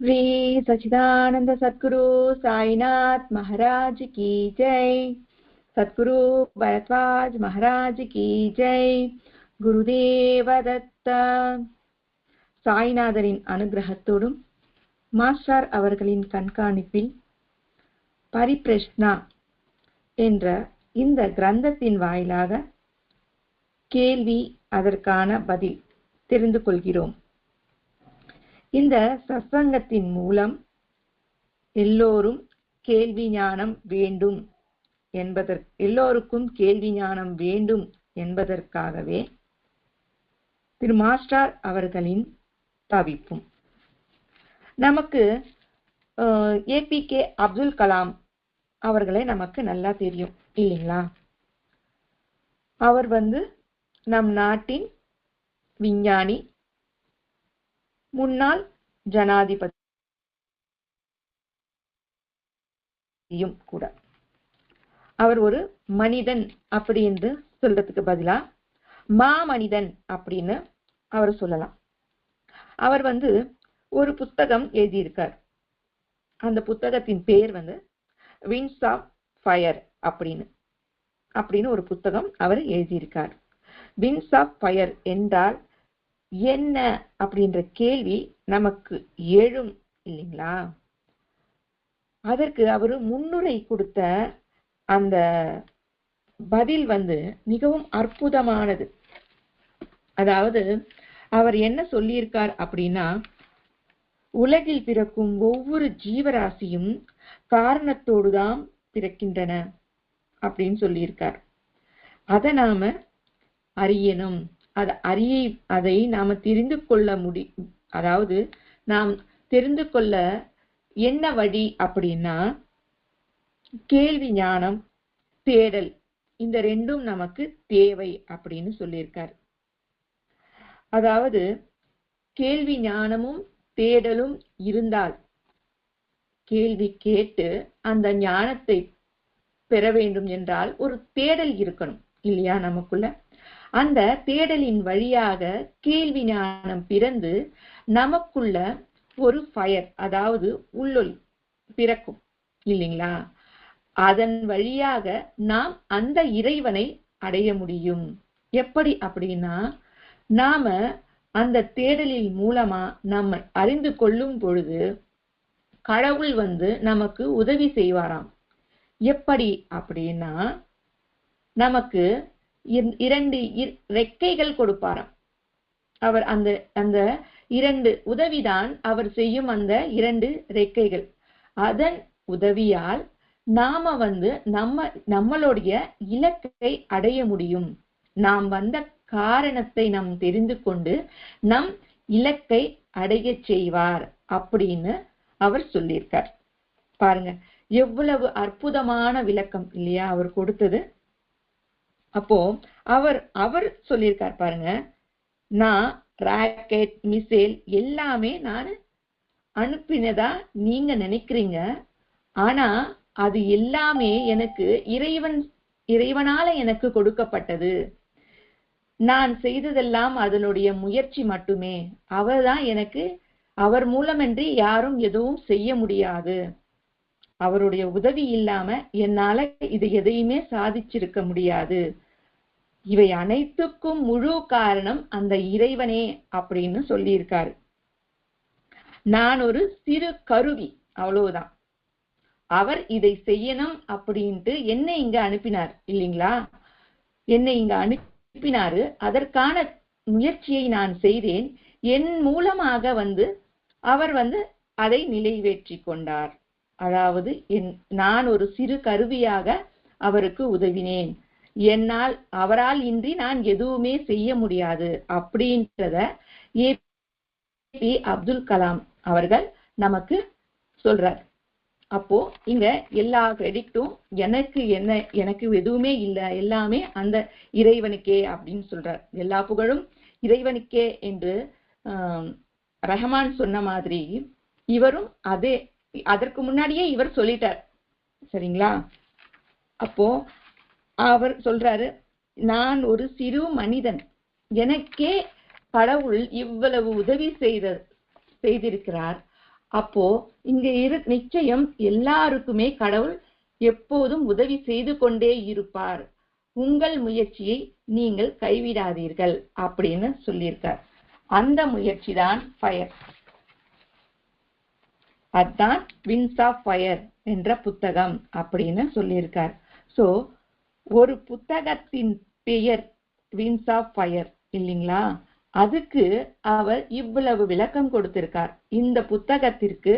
श्री सच्चिदानंद सद्गुरु साईनाथ महाराज की जय। सद्गुरु भरद्वाज महाराज की जय। குருதேவ தத்த. சாய்நாதரின் அனுகிரகத்தோடும் மாஸ்டர் அவர்களின் கண்காணிப்பில் பரிப்ரஷ்னா என்ற இந்த கிரந்தத்தின் வாயிலாக கேள்வி அதற்கான பதில் தெரிந்து கொள்கிறோம். இந்த சத்சங்கத்தின் மூலம் எல்லோரும் கேள்வி ஞானம் வேண்டும் எல்லோருக்கும் கேள்வி ஞானம் வேண்டும் என்பதற்காகவே திரு மாஸ்டர் அவர்களின் தவிப்பும். நமக்கு APK அப்துல் கலாம் அவர்களை நமக்கு நல்லா தெரியும் இல்லைங்களா? அவர் நம் நாட்டின் விஞ்ஞானி, முன்னாள் ஜனாதிபதியும் கூட. அவர் ஒரு மனிதன் அப்படி என்று சொல்றதுக்கு பதிலா மாமனிதன் அப்படின்னு அவர் சொல்லலாம். அவர் ஒரு புத்தகம் எழுதியிருக்கார். அந்த புத்தகத்தின் பேர் விங்ஸ் ஆஃப் ஃபயர் அப்படின்னு ஒரு புத்தகம் அவர் எழுதியிருக்கார். விங்ஸ் ஆஃப் ஃபயர் என்றால் என்ன அப்படின்ற கேள்வி நமக்கு எழும் இல்லைங்களா? அதற்கு அவர் முன்னுரை கொடுத்த அந்த பதில் மிகவும் அற்புதமானது. அதாவது அவர் என்ன சொல்லியிருக்கார் அப்படின்னா, உலகில் பிறக்கும் ஒவ்வொரு ஜீவராசியும் காரணத்தோடுதான் பிறக்கின்றன அப்படின்னு சொல்லியிருக்கார். அதை நாம அறியணும். அதை நாம தெரிந்து கொள்ள அதாவது நாம் தெரிந்து கொள்ள என்ன வழி அப்படின்னா, கேள்வி ஞானம், தேடல், இந்த ரெண்டும் நமக்கு தேவை அப்படின்னு சொல்லியிருக்கார். அதாவது கேள்வி ஞானமும் தேடலும் இருந்தால், கேள்வி கேட்டு அந்த ஞானத்தை பெற வேண்டும் என்றால் ஒரு தேடல் இருக்கணும் இல்லையா நமக்குள்ள? அந்த தேடலின் வழியாக கேள்வி ஞானம் பிறந்து நமக்குள்ள ஒரு ஃபயர், அதாவது உள்ளொளி பிறக்கும் இல்லைங்களா? அதன் வழியாக நாம் அந்த இறைவனை அடைய முடியும். எப்படி அப்படின்னா, நாம அந்த தேடலின் மூலமா நம்ம அறிந்து கொள்ளும் பொழுது கடவுள் நமக்கு உதவி செய்வாராம். எப்படி அப்படின்னா, நமக்கு 2 ரெக்கைகள் கொடுப்பாராம். அவர் அந்த 2 உதவிதான் அவர் செய்யும் அந்த 2 ரெக்கைகள். அதன் உதவியால் நாம நம்மளுடைய இலக்கை அடைய முடியும். நாம் வந்த காரணத்தை நாம் தெரிந்து கொண்டு நம் இலக்கை அடைய செய்வார் அப்படின்னு அவர் சொல்லியிருக்கார். பாருங்க, எவ்வளவு அற்புதமான விளக்கம் இல்லையா அவர் கொடுத்தது. அப்போ அவர் சொல்லியிருக்கார் பாருங்க, நான் ராக்கெட், மிசைல் எல்லாமே நான் அனுப்பினதா நீங்க நினைக்கிறீங்க. ஆனா அது எல்லாமே எனக்கு இறைவனால எனக்கு கொடுக்கப்பட்டது. நான் செய்ததெல்லாம் அதனுடைய முயற்சி மட்டுமே. அவர்தான் எனக்கு, அவர் மூலமின்றி யாரும் எதுவும் செய்ய முடியாது. அவருடைய உதவி இல்லாம என்னால இது எதையுமே சாதிச்சிருக்க முடியாது. இவை அனைத்துக்கும் முழு காரணம் அந்த இறைவனே அப்படின்னு சொல்லியிருக்காரு. நான் ஒரு சிறு கருவி, அவ்வளவுதான். அவர் இதை செய்யணும் அப்படின்ட்டு என்னை இங்க அனுப்பினார் இல்லைங்களா? என்னை இங்க அனுப்பினாரு. அதற்கான முயற்சியை நான் செய்தேன். என் மூலமாக அவர் அதை நிறைவேற்றி கொண்டார். அதாவது நான் ஒரு சிறு கருவியாக அவருக்கு உதவினேன். அவரால் இன்றி நான் எதுவுமே செய்ய முடியாது அப்படின்றத APK அப்துல் கலாம் அவர்கள் நமக்கு சொல்றார். அப்போ இங்க எல்லா கிரெடிட்டும் எனக்கு எதுவுமே இல்லை, எல்லாமே அந்த இறைவனுக்கே அப்படின்னு சொல்றார். எல்லா புகழும் இறைவனுக்கே என்று ரஹ்மான் சொன்ன மாதிரி இவரும் அதற்கு முன்னாடியே இவர் சொல்லிட்டார். சரிங்களா? அப்போ அவர் சொல்றாரு, நான் ஒரு சிறு மனிதன், எனக்கே கடவுள் இவ்வளவு உதவி செய்திருக்கிறார். அப்போ இங்க நிச்சயம் எல்லாருக்குமே கடவுள் எப்போதும் உதவி செய்து கொண்டே இருப்பார், உங்கள் முயற்சியை நீங்கள் கைவிடாதீர்கள் அப்படின்னு சொல்லியிருக்கார். அந்த முயற்சி தான் ஃபயர். அதுதான் விங்ஸ் ஆஃப் ஃபயர் என்ற புத்தகம் அப்படின்னு சொல்லியிருக்கார். சோ ஒரு புத்தகத்தின் பெயர் விங்ஸ் ஆஃப் ஃபயர் இல்லைங்களா? அதுக்கு அவர் இவ்வளவு விளக்கம் கொடுத்திருக்கார். இந்த புத்தகத்திற்கு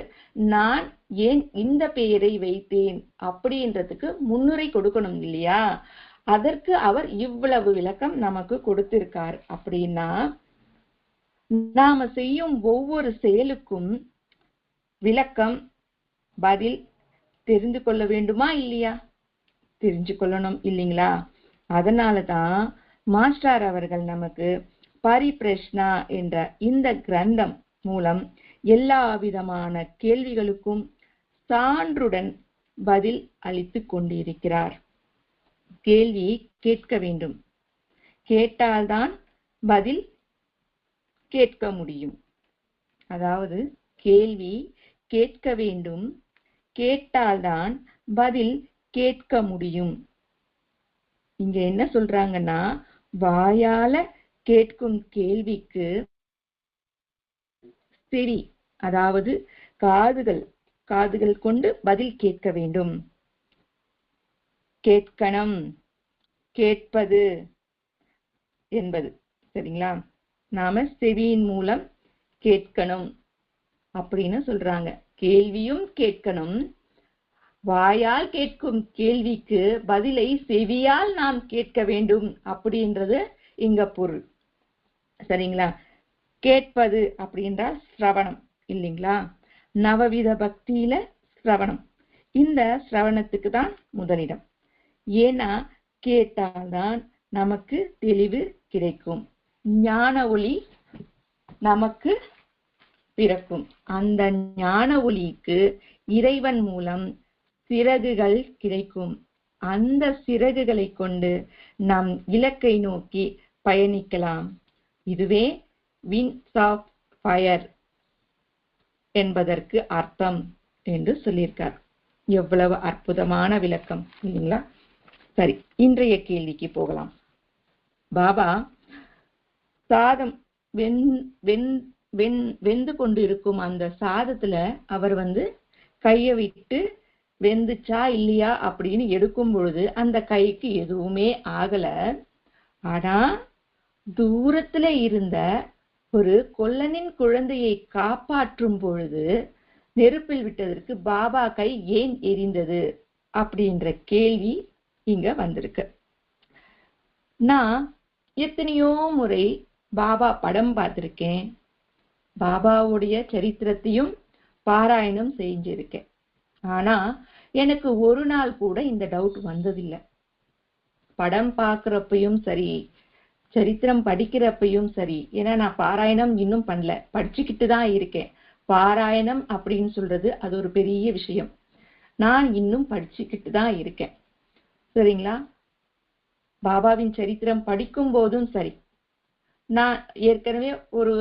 நான் ஏன் இந்த பெயரை வைத்தேன் அப்படின்றதுக்கு முன்னுரை கொடுக்கணும் இல்லையா? அதற்கு அவர் இவ்வளவு விளக்கம் நமக்கு கொடுத்திருக்கார். அப்படின்னா நாம செய்யும் ஒவ்வொரு செயலுக்கும் விளக்கம், பதில் தெரிந்து கொள்ள வேண்டுமா இல்லையா? தெரிஞ்சு கொள்ளணும் இல்லைங்களா? அதனாலதான் மாஸ்டர் அவர்கள் நமக்கு பரிப்ரஷ்னா என்ற இந்த கிரந்தம் மூலம் எல்லா விதமான கேள்விகளுக்கும் சான்றுடன் பதில் அளித்துக் கொண்டிருக்கிறார். கேள்வி கேட்க வேண்டும், கேட்டால்தான் பதில் கேட்க முடியும். அதாவது கேள்வி கேட்க வேண்டும், கேட்டால்தான் பதில் கேட்க முடியும். இங்க என்ன சொல்றாங்கன்னா, வாயால கேட்கும் கேள்விக்கு செவி, அதாவது காதுகள் கொண்டு பதில் கேட்க வேண்டும். கேட்கணும், கேட்பது என்பது சரிங்களா? நாம செவியின் மூலம் கேட்கணும் அப்படின்னு சொல்றாங்க. கேள்வியும் கேட்கணும், வாயால் கேட்கும் கேள்விக்கு பதிலை செவியால் நாம் கேட்க வேண்டும் அப்படின்றது இங்க பொருள். சரிங்களா? கேட்பது அப்படின்றால் சிரவணம் இல்லைங்களா? நவவித பக்தியில சிரவணம். இந்த சிரவணத்துக்கு தான் முதலிடம். ஏன்னா கேட்டால்தான் நமக்கு தெளிவு கிடைக்கும், ஞான ஒளி நமக்கு பிறக்கும். அந்த ஞான ஒளிக்கு இறைவன் மூலம் சிறகுகள் கிடைக்கும். அந்த சிறகுகளை கொண்டு நம் இலக்கை நோக்கி பயணிக்கலாம். இதுவே விங்ஸ் ஆஃப் ஃபயர் என்பதற்கு அர்த்தம் என்று சொல்லியிருக்கார். எவ்வளவு அற்புதமான விளக்கம் இல்லைங்களா? சரி, இன்றைய கேள்விக்கு போகலாம். பாபா சாதம் வெந்து கொண்டு இருக்கும் அந்த சாதத்துல அவர் கைய விட்டு வெந்துச்சா இல்லையா அப்படின்னு எடுக்கும் பொழுது அந்த கைக்கு எதுவுமே ஆகல. ஆனா தூரத்துல இருந்த ஒரு கொல்லனின் குழந்தையை காப்பாற்றும் பொழுது நெருப்பில் விட்டதற்கு பாபா கை ஏன் எரிந்தது அப்படின்ற கேள்வி இங்க வந்திருக்கு. நான் எத்தனையோ முறை பாபா படம் பார்த்திருக்கேன், பாபாவுடைய சரித்திரத்தையும் பாராயணம் செஞ்சிருக்கேன். ஆனா எனக்கு ஒரு நாள் கூட இந்த டவுட் வந்ததில்லை. படம் பார்க்கிறப்பையும் சரி, சரித்திரம் படிக்கிறப்பையும் சரி, ஏன்னா நான் பாராயணம் இன்னும் பண்ணல, படிச்சுக்கிட்டு தான் இருக்கேன். பாராயணம் அப்படின்னு சொல்றது அது ஒரு பெரிய விஷயம். நான் இன்னும் படிச்சுக்கிட்டு தான் இருக்கேன். சரிங்களா? பாபாவின் சரித்திரம் படிக்கும் போதும் சரி, நான் ஏற்கனவே ஒரு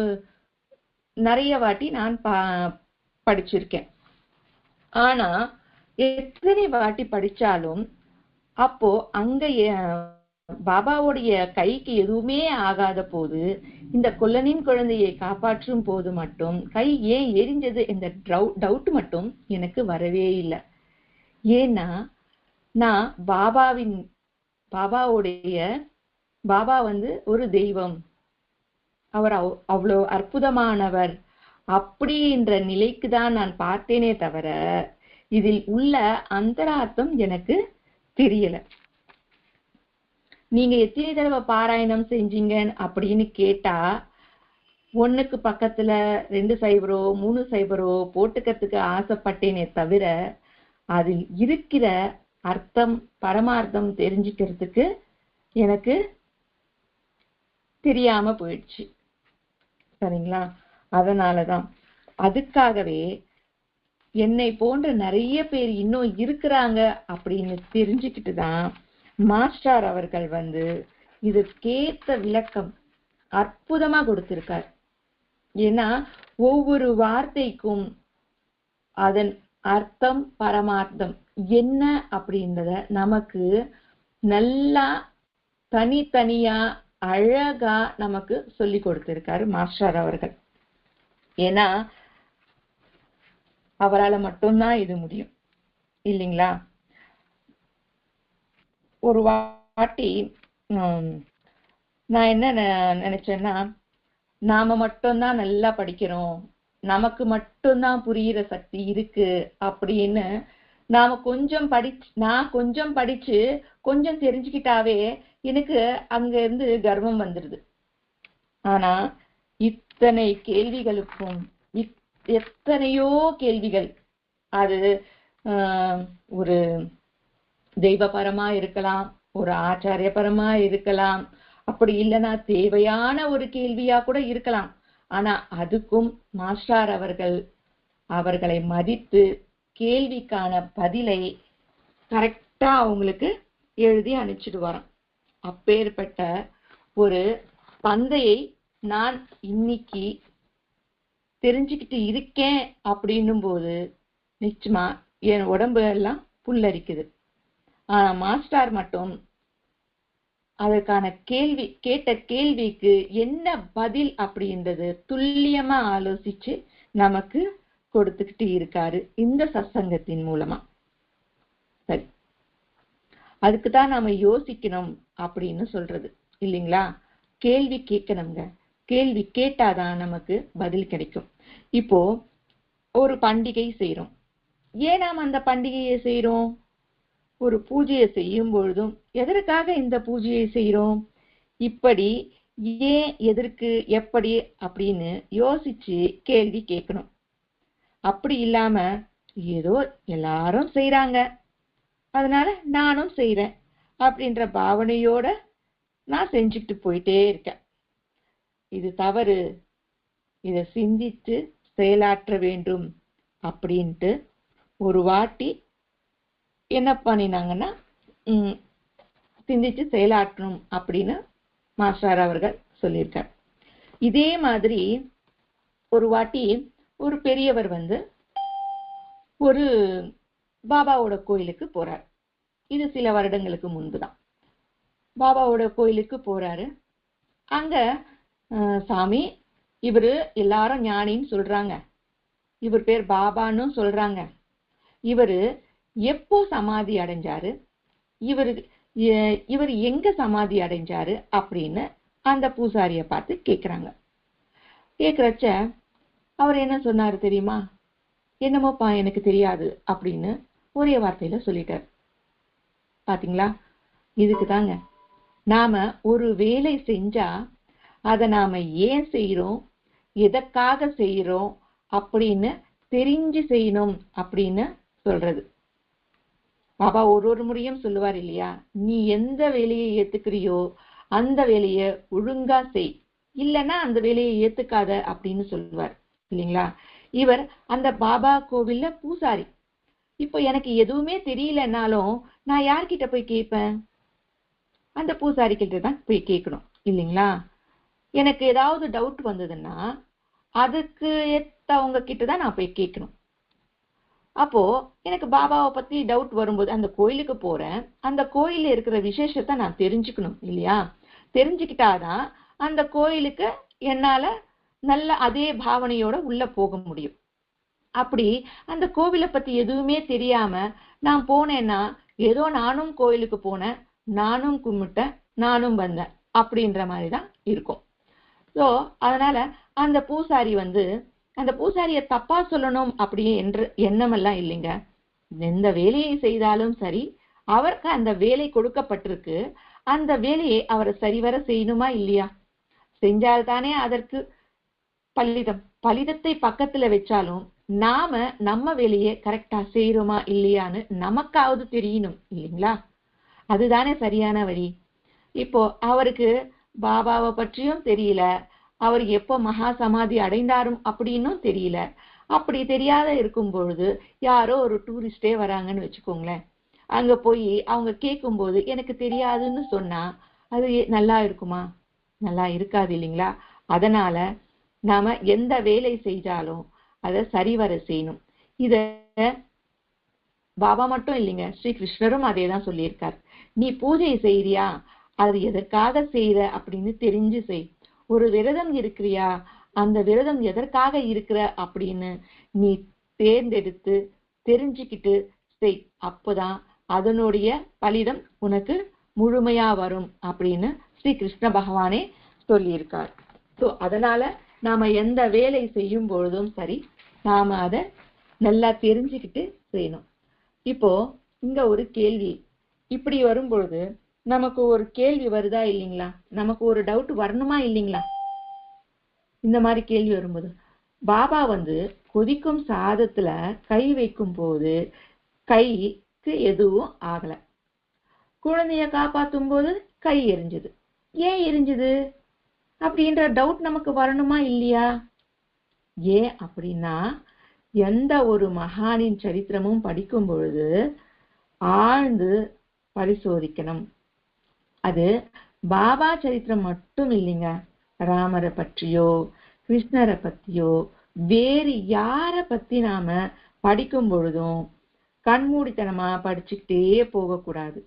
நிறைய வாட்டி நான் படிச்சிருக்கேன். ஆனா எத்தனை வாட்டி படிச்சாலும் அப்போ அங்க பாபாவுடைய கைக்கு எதுவுமே ஆகாத போது, இந்த கொல்லனின் குழந்தையை காப்பாற்றும் போது மட்டும் கை ஏன் எரிஞ்சது என்ற டவுட் மட்டும் எனக்கு வரவே இல்லை. ஏன்னா நான் பாபா ஒரு தெய்வம், அவர் அவ்வளோ அற்புதமானவர் அப்படின்ற நிலைக்கு தான் நான் பார்த்தேனே தவிர இதில் உள்ள அந்தரார்த்தம் எனக்கு தெரியல. நீங்க எத்தனை தடவை பாராயணம் செஞ்சீங்க அப்படின்னு கேட்டா 1க்கு பக்கத்துல 2 சைபரோ 3 சைபரோ போட்டுக்கிறதுக்கு ஆசைப்பட்டேனே தவிர அதில் இருக்கிற அர்த்தம் பரமார்த்தம் தெரிஞ்சுக்கிறதுக்கு எனக்கு தெரியாம போயிடுச்சு. சரிங்களா? அதனாலதான், அதுக்காகவே என்னை போன்ற நிறைய பேர் இன்னும் இருக்கிறாங்க அப்படின்னு தெரிஞ்சுக்கிட்டு தான் மாஸ்டர் அவர்கள் இதற்கேத்த விளக்கம் அற்புதமா கொடுத்திருக்கார். ஏன்னா ஒவ்வொரு வார்த்தைக்கும் அதன் அர்த்தம் பரமார்த்தம் என்ன அப்படின்றத நமக்கு நல்லா தனித்தனியா அழகா நமக்கு சொல்லி கொடுத்திருக்காரு மாஸ்டர் அவர்கள். ஏன்னா அவரால் மட்டும்தான் இது முடியும் இல்லைங்களா? ஒரு வாட்டி நான் என்ன நினைச்சேன்னா, நாம மட்டும்தான் நல்லா படிக்கிறோம், நமக்கு மட்டும்தான் புரியுற சக்தி இருக்கு அப்படின்னு நான் கொஞ்சம் படிச்சு கொஞ்சம் தெரிஞ்சுக்கிட்டாவே எனக்கு அங்க இருந்து கர்வம் வந்துடுது. ஆனா இத்தனை கேள்விகளுக்கும் எத்தனையோ கேள்விகள், அது ஒரு தெய்வபரமா இருக்கலாம், ஒரு ஆச்சாரியபரமா இருக்கலாம், அப்படி இல்லைன்னா தேவையான ஒரு கேள்வியா கூட இருக்கலாம். ஆனா அதுக்கும் மாஸ்டர் அவர்களை மதித்து கேள்விக்கான பதிலை கரெக்டா அவங்களுக்கு எழுதி அனுப்பிச்சிடுவாராம். அப்பேற்பட்ட ஒரு தந்தையை நான் இன்னைக்கு தெரிஞ்சுக்கிட்டு இருக்கேன் அப்படின்னும் போது நிச்சயமா என் உடம்பு எல்லாம் புல்லரிக்குது. ஆனா மாஸ்டர் மட்டும் அதற்கான கேட்ட கேள்விக்கு என்ன பதில் அப்படின்றது துல்லியமா ஆலோசிச்சு நமக்கு கொடுத்துக்கிட்டு இருக்காரு இந்த சத்சங்கத்தின் மூலமா. சரி, அதுக்குதான் நாம யோசிக்கணும் அப்படின்னு சொல்றது இல்லைங்களா? கேள்வி கேட்கணுங்க. கேள்வி கேட்டாதான் நமக்கு பதில் கிடைக்கும். இப்போ ஒரு பண்டிகை செய்யறோம். ஏன் நாம் அந்த பண்டிகையை செய்யறோம்? ஒரு பூஜையை செய்யும் பொழுதும் எதற்காக இந்த பூஜையை செய்யறோம், இப்படி ஏன், எதற்கு, எப்படி அப்படின்னு யோசிச்சு கேள்வி கேட்கணும். அப்படி இல்லாம ஏதோ எல்லாரும் செய்யறாங்க அதனால நானும் செய்யறேன் அப்படின்ற பாவனையோட நான் செஞ்சுக்கிட்டு போயிட்டே இருக்கேன். இது தவறு, இதை சிந்தித்து செயலாற்ற வேண்டும் அப்படின்ட்டு ஒரு வாட்டி என்ன பண்ணினாங்கன்னா சிந்திச்சு செயலாற்றணும் அப்படின்னு மாஸ்டர் அவர்கள் சொல்லியிருக்கார். இதே மாதிரி ஒரு வாட்டி ஒரு பெரியவர் ஒரு பாபாவோட கோயிலுக்கு போறார். இது சில வருடங்களுக்கு முன்புதான். பாபாவோட கோயிலுக்கு போறாரு. அங்க சாமி, இவரு எல்லாரும் ஞானின்னு சொல்றாங்க, இவர் பேர் பாபான்னு சொல்றாங்க, இவரு எப்போ சமாதி அடைஞ்சாரு, இவர் எங்க சமாதி அடைஞ்சாரு அப்படின்னு அந்த பூசாரிய பார்த்து கேக்குறாங்க. கேக்குறச்ச அவர் என்ன சொன்னாரு தெரியுமா? என்னமோப்பா எனக்கு தெரியாது அப்படின்னு ஒரே வார்த்தையில சொல்லிட்டார். பாத்தீங்களா? இதுக்கு தாங்க நாம ஒரு வேலை செஞ்சா அதை நாம ஏன் செய்யறோம், எதற்காக செய்யறோம் அப்படின்னு தெரிஞ்சு செய்யணும் அப்படின்னு சொல்றது. பாபா ஒரு முறையும் சொல்லுவார் இல்லையா, நீ எந்த வேலையை ஏத்துக்கிறியோ அந்த வேலையை ஒழுங்கா செய், இல்லைன்னா அந்த வேலையை ஏத்துக்காத அப்படின்னு சொல்லுவார் இல்லைங்களா? இவர் அந்த பாபா கோவில்ல பூசாரி. இப்போ எனக்கு எதுவுமே தெரியலன்னாலும் நான் யார்கிட்ட போய் கேட்பேன்? அந்த பூசாரி கிட்ட தான் போய் கேட்கணும் இல்லைங்களா? எனக்கு ஏதாவது டவுட் வந்ததுன்னா அதுக்கு ஏத்தவங்க கிட்டதான் நான் போய் கேட்கணும். அப்போ எனக்கு பாபாவை பத்தி டவுட் வரும்போது அந்த கோயிலுக்கு போறேன், அந்த கோயில்ல இருக்கிற விசேஷத்தை நான் தெரிஞ்சுக்கணும் இல்லையா? தெரிஞ்சுக்கிட்டாதான் அந்த கோயிலுக்கு என்னால நல்ல அதே பாவனையோட உள்ள போக முடியும். அப்படி அந்த கோவிலை பத்தி எதுவுமே தெரியாம நான் போனேன்னா ஏதோ நானும் கோயிலுக்கு போனேன், நானும் கும்பிட்டேன், நானும் வந்தேன் அப்படின்ற மாதிரிதான் இருக்கும். சோ அதனால அந்த பூசாரி அந்த பூசாரிய தப்பா சொல்லணும் அப்படி என்று எண்ணமெல்லாம் இல்லைங்க. எந்த வேலையை செய்தாலும் சரி, அவருக்கு அந்த வேலை கொடுக்கப்பட்டிருக்கு, அந்த வேலையை அவரை சரிவர செய்யணுமா இல்லையா? செஞ்சால்தானே அதற்கு பலிதத்தை பக்கத்துல வச்சாலும் நாம நம்ம வேலையை கரெக்டா செய்யறோமா இல்லையான்னு நமக்காவது தெரியணும் இல்லைங்களா? அதுதானே சரியான வழி. இப்போ அவருக்கு பாபாவை பற்றியும் தெரியல, அவர் எப்போ மகா சமாதி அடைந்தாரும் அப்படின்னும் தெரியல. அப்படி தெரியாத இருக்கும் பொழுது யாரோ ஒரு டூரிஸ்டே வராங்கன்னு வச்சுக்கோங்களேன், அங்க போய் அவங்க கேட்கும்போது எனக்கு தெரியாதுன்னு சொன்னா அது நல்லா இருக்குமா? நல்லா இருக்காது இல்லைங்களா? அதனால நாம எந்த வேலை செஞ்சாலும் அதை சரிவர செய்யணும். இத பாபா மட்டும் இல்லைங்க, ஸ்ரீ கிருஷ்ணரும் அதே தான் சொல்லியிருக்கார். நீ பூஜை செய்யறியா, அது எதற்காக செய்யற அப்படின்னு தெரிஞ்சு செய். ஒரு விரதம் இருக்கிறியா, அந்த விரதம் எதற்காக இருக்கிற அப்படின்னு நீ தேர்ந்தெடுத்து தெரிஞ்சுக்கிட்டு செய். அப்போதான் அதனுடைய பலிதம் உனக்கு முழுமையா வரும் அப்படின்னு ஸ்ரீ கிருஷ்ண பகவானே சொல்லியிருக்கார். ஸோ அதனால நாம எந்த வேலை செய்யும் பொழுதும் சரி, நாம அதை நல்லா தெரிஞ்சுக்கிட்டு செய்யணும். இப்போ இங்க ஒரு கேள்வி இப்படி வரும் பொழுது நமக்கு ஒரு கேள்வி வருதா இல்லைங்களா? நமக்கு ஒரு டவுட் வரணுமா இல்லைங்களா? இந்த மாதிரி கேள்வி வரும்போது பாபா கொதிக்கும் சாதத்துல கை வைக்கும் போது கைக்கு எதுவும் ஆகல. குழந்தைய காப்பாத்தும் போது கை எரிஞ்சுது. ஏன் எரிஞ்சுது அப்படின்ற டவுட் நமக்கு வரணுமா இல்லையா? ஏன் அப்படின்னா, எந்த ஒரு மகானின் சரித்திரமும் படிக்கும் பொழுது ஆழ்ந்து பரிசோதிக்கணும். அது பாபா சரித்திரம் மட்டும் இல்லைங்க, ராமரை பற்றியோ கிருஷ்ணரை பத்தியோ வேறு யார பத்தி நாம படிக்கும் பொழுதும் கண்மூடித்தனமா படிச்சுக்கிட்டே போகக்கூடாது.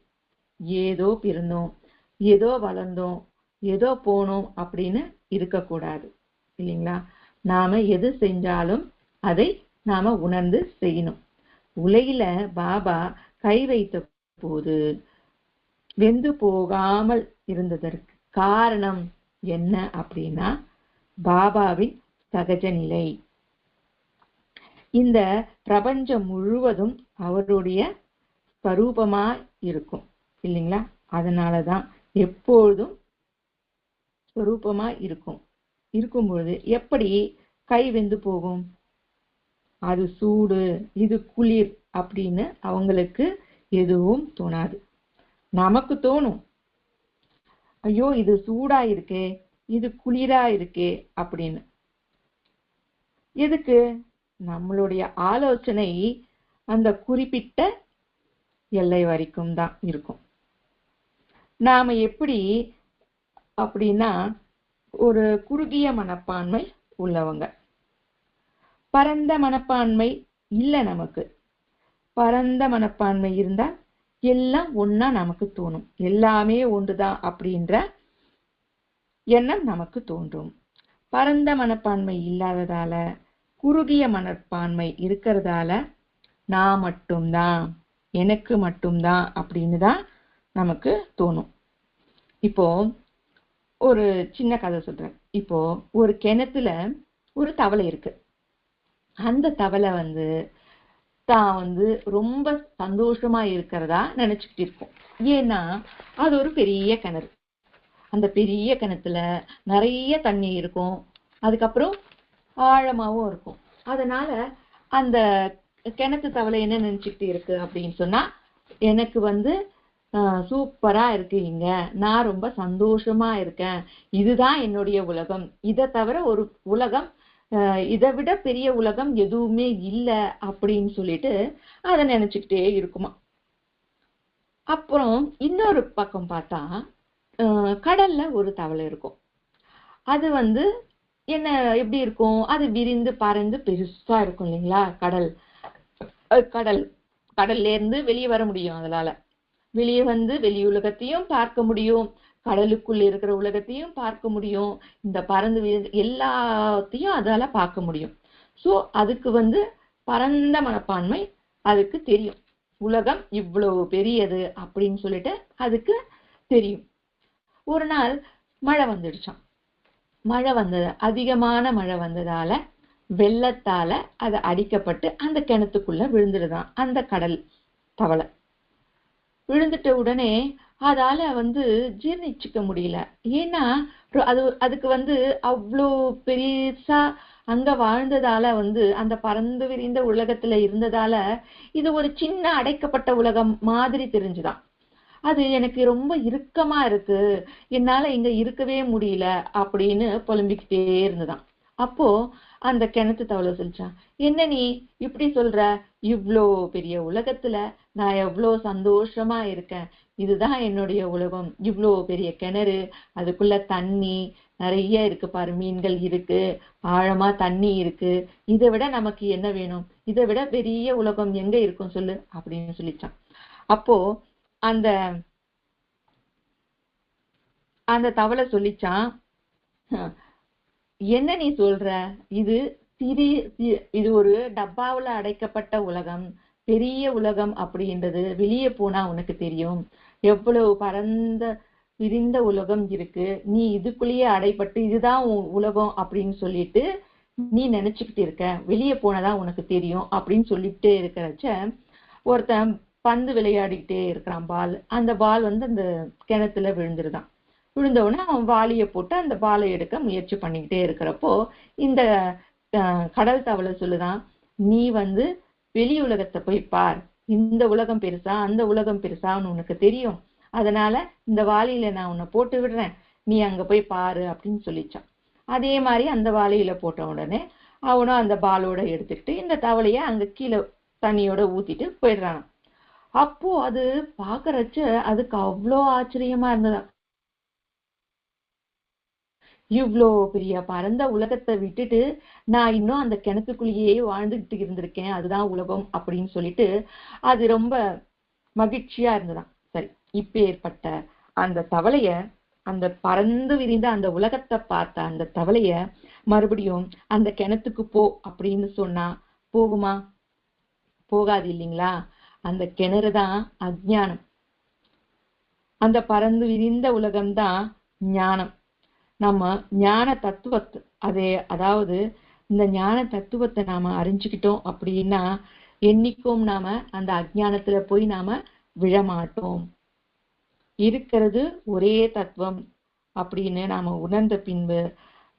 ஏதோ பிறந்தோம், ஏதோ வளர்ந்தோம், ஏதோ போனோம் அப்படின்னு இருக்கக்கூடாது இல்லைங்களா? நாம எது செஞ்சாலும் அதை நாம உணர்ந்து செய்யணும். உலையில பாபா கை வைத்த போது வெந்து போகாமல் இருந்ததற்கு காரணம் என்ன அப்படின்னா, பாபாவின் சகஜ நிலை. இந்த பிரபஞ்சம் முழுவதும் அவருடைய ஸ்வரூபமா இருக்கும் இல்லைங்களா? அதனாலதான் எப்பொழுதும் ஸ்வரூபமா இருக்கும்பொழுது எப்படி கை வெந்து போகும்? அது சூடு, இது குளிர் அப்படின்னு அவங்களுக்கு எதுவும் தோணாது. நமக்கு தோணும், ஐயோ இது சூடா இருக்கே, இது குளிரா இருக்கே அப்படின்னு. எதுக்கு? நம்மளுடைய ஆலோசனை அந்த குறிப்பிட்ட எல்லை வரைக்கும் தான் இருக்கும். நாம எப்படி அப்படின்னா, ஒரு குறுகிய மனப்பான்மை உள்ளவங்க. பரந்த மனப்பான்மை இல்ல நமக்கு. பரந்த மனப்பான்மை இருந்தா எல்லாம் ஒன்னா நமக்கு தோணும், எல்லாமே ஒன்றுதான் அப்படின்ற எண்ணம் நமக்கு தோன்றும். பரந்த மனப்பான்மை இல்லாததால, குறுகிய மனப்பான்மை இருக்கிறதால நான் மட்டும்தான், எனக்கு மட்டும்தான் அப்படின்னு தான் நமக்கு தோணும். இப்போ ஒரு சின்ன கதை சொல்றேன். இப்போ ஒரு கிணத்துல ஒரு தவளை இருக்கு. அந்த தவளை தான் ரொம்ப சந்தோஷமா இருக்கிறதா நினைச்சுக்கிட்டு இருக்கும். ஏன்னா அது ஒரு பெரிய கிணறு. அந்த பெரிய கிணத்துல நிறைய தண்ணி இருக்கும், அதுக்கப்புறம் ஆழமாவும் இருக்கும். அதனால அந்த கிணத்து தவளை என்ன நினைச்சுக்கிட்டு இருக்கு அப்படின்னு சொன்னா, எனக்கு சூப்பரா இருக்கு இங்க, நான் ரொம்ப சந்தோஷமா இருக்கேன், இதுதான் என்னுடைய உலகம், இதை தவிர ஒரு உலகம், இதை விட பெரிய உலகம் எதுவுமே இல்லை அப்படின்னு சொல்லிட்டு அதை நினைச்சுக்கிட்டே இருக்குமா. அப்புறம் இன்னொரு பக்கம் பார்த்தா கடல்ல ஒரு தவளை இருக்கும். அது என்ன எப்படி இருக்கும்? அது விரிந்து பறந்து பெருசா இருக்கும் இல்லைங்களா? கடல்ல இருந்து வெளியே வர முடியும். அதனால வெளியே வெளி உலகத்தையும் பார்க்க முடியும், கடலுக்குள்ள இருக்கிற உலகத்தையும் பார்க்க முடியும், இந்த பறந்து எல்லாத்தையும் அதால பார்க்க முடியும். சோ அதுக்கு பரந்த மனப்பான்மை அதுக்கு தெரியும், உலகம் இவ்வளவு பெரியது அப்படின்னு சொல்லிட்டு அதுக்கு தெரியும். ஒரு நாள் மழை வந்துடுச்சான். அதிகமான மழை வந்ததால வெள்ளத்தால அது அடிக்கப்பட்டு அந்த கிணத்துக்குள்ள விழுந்துடுதான் அந்த கடல் தவளை. விழுந்துட்ட உடனே அதால ஜீர்ணிச்சுக்க முடியல. ஏன்னா அதுக்கு அவ்வளோ பெருசா அங்க வாழ்ந்ததால அந்த பறந்து விரிந்த உலகத்துல இருந்ததால இது ஒரு சின்ன அடைக்கப்பட்ட உலகம் மாதிரி தெரிஞ்சுதான். அது எனக்கு ரொம்ப இறுக்கமா இருக்கு, என்னால இங்க இருக்கவே முடியல அப்படின்னு புலம்பிக்கிட்டே இருந்துதான். அப்போ அந்த கிணத்து தவளை சொல்லிச்சான், என்ன நீ இப்படி சொல்ற? இவ்வளோ பெரிய உலகத்துல நான் எவ்வளோ சந்தோஷமா இருக்கேன், இதுதான் என்னுடைய உலகம், இவ்வளோ பெரிய கிணறு, அதுக்குள்ள தண்ணி, நிறைய இருக்கு பாரு, மீன்கள் இருக்கு, ஆழமா தண்ணி இருக்கு, இதை விட நமக்கு என்ன வேணும், இதை விட பெரிய உலகம் எங்க இருக்கும் சொல்லு அப்படின்னு சொல்லிச்சான். அப்போ அந்த அந்த தவளை சொல்லிச்சான், என்ன நீ சொல்ற, இது இது ஒரு டப்பாவுல அடைக்கப்பட்ட உலகம், பெரிய உலகம் அப்படின்றது வெளியே போனா உனக்கு தெரியும், எவ்வளவு பரந்த விரிந்த உலகம் இருக்கு, நீ இதுக்குள்ளேயே அடைப்பட்டு இதுதான் உலகம் அப்படின்னு சொல்லிட்டு நீ நினைச்சுக்கிட்டு இருக்க, வெளியே போனதான் உனக்கு தெரியும் அப்படின்னு சொல்லிட்டே இருக்கிறச்ச ஒருத்தன் பந்து விளையாடிக்கிட்டே இருக்கிறான், பால். அந்த பால் அந்த கிணத்துல விழுந்துருதான். விழுந்தவுடனே அவன் வாளியை போட்டு அந்த பாலை எடுக்க முயற்சி பண்ணிக்கிட்டே இருக்கிறப்போ இந்த கடல் தவளை சொல்லுதான், நீ வெளி உலகத்தை போய் பார், இந்த உலகம் பெருசா அந்த உலகம் பெருசான்னு உனக்கு தெரியும், அதனால இந்த வாளியில நான் உன்னை போட்டு விடுறேன், நீ அங்க போய் பாரு அப்படின்னு சொல்லிச்சான். அதே மாதிரி அந்த வாளியில போட்ட உடனே அவனும் அந்த பாலோட எடுத்துக்கிட்டு இந்த தவளைய அங்க கீழே தண்ணியோட ஊத்திட்டு போயிடுறான். அப்போ அது பாக்குறச்ச அதுக்கு அவ்வளோ ஆச்சரியமா இருந்ததா, இவ்வளோ பெரிய பரந்த உலகத்தை விட்டுட்டு நான் இன்னும் அந்த கிணத்துக்குள்ளேயே வாழ்ந்துகிட்டு இருந்திருக்கேன், அதுதான் உலகம் அப்படின்னு சொல்லிட்டு அது ரொம்ப மகிழ்ச்சியா இருந்ததாம். சரி, இப்ப ஏற்பட்ட அந்த தவளைய, அந்த பறந்து விரிந்த அந்த உலகத்தை பார்த்த அந்த தவளைய மறுபடியும் அந்த கிணத்துக்கு போ அப்படின்னு சொன்னா போகுமா? போகாது இல்லைங்களா? அந்த கிணறுதான் அஞ்ஞானம், அந்த பறந்து விரிந்த உலகம்தான் ஞானம். நம்ம ஞான தத்துவத்தை அதாவது இந்த ஞான தத்துவத்தை நாம அறிஞ்சுக்கிட்டோம் அப்படின்னா என்னைக்கும் நாம அந்த அஞ்ஞானத்துல போய் நாம விழமாட்டோம். இருக்கிறது ஒரே தத்துவம் அப்படின்னு நாம உணர்ந்த பின்பு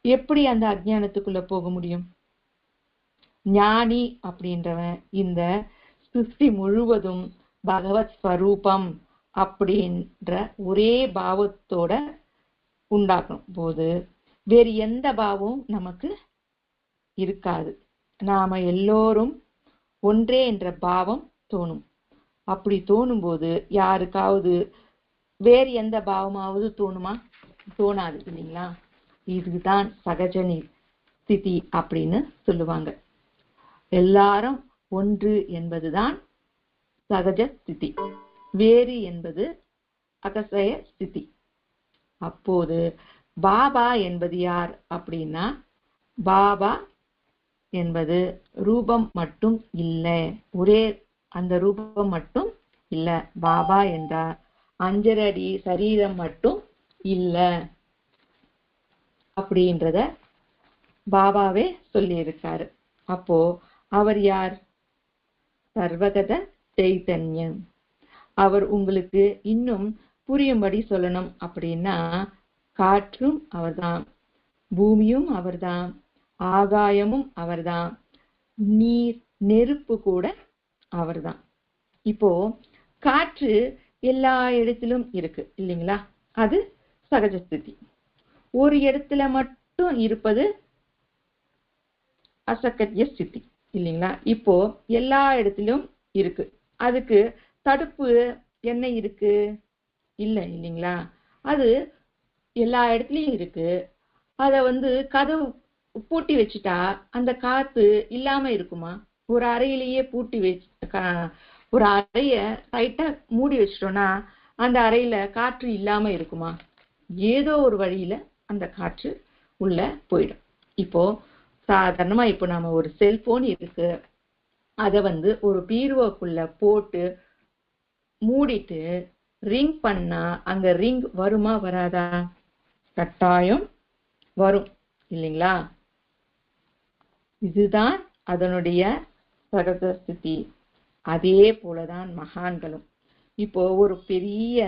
எப்படி அந்த அஞ்ஞானத்துக்குள்ள போக முடியும்? ஞானி அப்படின்றவன் இந்த சிருஷ்டி முழுவதும் பகவத் ஸ்வரூபம் அப்படின்ற ஒரே பாவத்தோட உண்டாக்கும் போது வேறு எந்த பாவமும் நமக்கு இருக்காது. நாம எல்லோரும் ஒன்றே என்ற பாவம் தோணும். அப்படி தோணும் போது யாருக்காவது வேறு எந்த பாவமாவது தோணுமா? தோணாது இல்லைங்களா? இதுதான் சகஜ ஸ்திதி அப்படின்னு சொல்லுவாங்க. எல்லாரும் ஒன்று என்பதுதான் சகஜ ஸ்திதி, வேறு என்பது அகசய ஸ்திதி. அப்போது பாபா என்பது யார் அப்படின்னா, பாபா என்பது ரூபம் மட்டும் இல்லை, ஒரே அந்த ரூபம் மட்டும் இல்லை. பாபா என்றார் அஞ்சரடி சரீரம் மட்டும் இல்லை அப்படின்றத பாபாவே சொல்லி இருக்காரு. அப்போ அவர் யார்? சர்வகத சைதன்யம். அவர் உங்களுக்கு இன்னும் புரியும்படி சொல்லணும் அப்படின்னா, காற்றும் அவர்தான், பூமியும் அவர்தான், ஆகாயமும் அவர்தான், நீர் நெருப்பு கூட அவர்தான். இப்போ காற்று எல்லா இடத்திலும் இருக்கு இல்லைங்களா? அது சகஜஸ்திதி. ஒரு இடத்துல மட்டும் இருப்பது அசகஜ ஸ்திதி இல்லைங்களா? இப்போ எல்லா இடத்திலும் இருக்கு, அதுக்கு தடுப்பு என்ன இருக்கு? இல்லை இல்லைங்களா? அது எல்லா இடத்துலயும் இருக்கு. அத கதவு பூட்டி வச்சுட்டா அந்த காத்து இல்லாம இருக்குமா? ஒரு அறையிலேயே பூட்டி ஒரு அறைய டைட்டா மூடி வச்சிட்டோம்னா அந்த அறையில காற்று இல்லாம இருக்குமா? ஏதோ ஒரு வழியில அந்த காற்று உள்ள போயிடும். இப்போ சாதாரணமா இப்போ நாம ஒரு செல்போன் இருக்கு, அத ஒரு பீரோக்குள்ள போட்டு மூடிட்டு ரிங் பண்ணா அங்க ரிங் வருமா வராதா? கட்டாயம் வரும் இல்லைங்களா? இதுதான் அதனுடைய சகஜ ஸ்திதி. அதே போலதான் மகான்களும். இப்போ ஒரு பெரிய